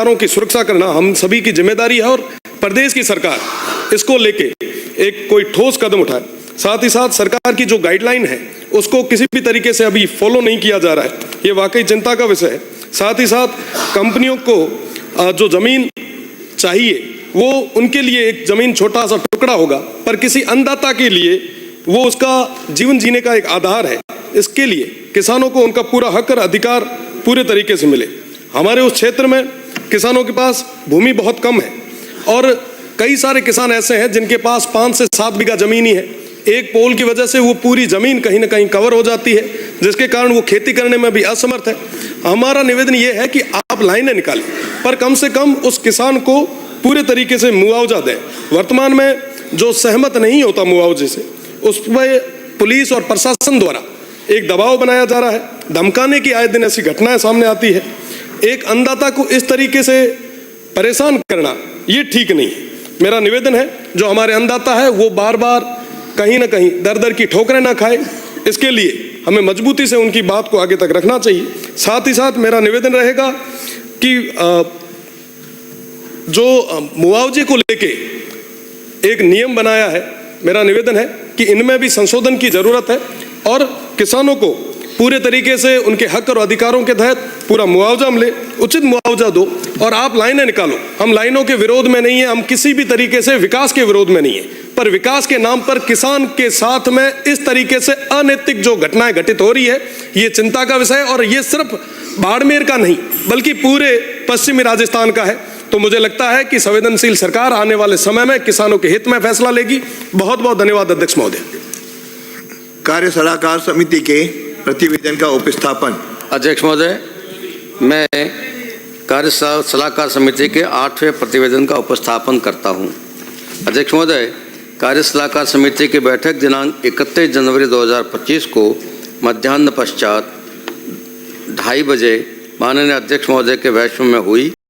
अधिकारों की सुरक्षा करना हम सभी की जिम्मेदारी है और प्रदेश की सरकार इसको लेके एक कोई ठोस कदम उठाए। साथ ही साथ सरकार की जो गाइडलाइन है उसको किसी भी तरीके से अभी फॉलो नहीं किया जा रहा है, ये वाकई चिंता का विषय है। साथ ही साथ कंपनियों को जो जमीन चाहिए वो उनके लिए एक जमीन छोटा सा टुकड़ा होगा, पर किसी अन्नदाता के लिए वो उसका जीवन जीने का एक आधार है। इसके लिए किसानों को उनका पूरा हक और अधिकार पूरे तरीके से मिले। हमारे उस क्षेत्र में किसानों के पास भूमि बहुत कम है और कई सारे किसान ऐसे हैं जिनके पास 5 से 7 बीघा जमीन ही है। एक पोल की वजह से वो पूरी जमीन कहीं ना कहीं कवर हो जाती है, जिसके कारण वो खेती करने में भी असमर्थ है। हमारा निवेदन ये है कि आप लाइनें निकालें, पर कम से कम उस किसान को पूरे तरीके से मुआवजा दें। वर्तमान में जो सहमत नहीं होता मुआवजे से, उस पर पुलिस और प्रशासन द्वारा एक दबाव बनाया जा रहा है, धमकाने की आए दिन ऐसी घटनाएं सामने आती है। एक अन्नदाता को इस तरीके से परेशान करना ये ठीक नहीं है। मेरा निवेदन है जो हमारे अन्नदाता है वो बार बार कहीं ना कहीं दर दर की ठोकरें ना खाए, इसके लिए हमें मजबूती से उनकी बात को आगे तक रखना चाहिए। साथ ही साथ मेरा निवेदन रहेगा कि जो मुआवजे को लेके एक नियम बनाया है, मेरा निवेदन है कि इनमें भी संशोधन की जरूरत है और किसानों को पूरे तरीके से उनके हक और अधिकारों के तहत पूरा मुआवजा मिले, उचित मुआवजा दो। और आप लाइनें निकालो, हम लाइनों के विरोध में नहीं है, हम किसी भी तरीके से विकास के विरोध में नहीं है, पर विकास के नाम पर किसान के साथ में इस तरीके से अनैतिक जो घटनाएं घटित हो रही है ये चिंता का विषय है। और ये सिर्फ बाड़मेर का नहीं बल्कि पूरे पश्चिमी राजस्थान का है। तो मुझे लगता है कि संवेदनशील सरकार आने वाले समय में किसानों के हित में फैसला लेगी। बहुत बहुत धन्यवाद अध्यक्ष महोदय। कार्य सलाहकार समिति के प्रतिवेदन का उपस्थापन। अध्यक्ष महोदय, मैं कार्य सलाहकार समिति के 8वें प्रतिवेदन का उपस्थापन करता हूं। अध्यक्ष महोदय, कार्य सलाहकार समिति की बैठक दिनांक 31 जनवरी 2025 को मध्याह्न पश्चात 2:30 बजे माननीय अध्यक्ष महोदय के वैश्व में हुई।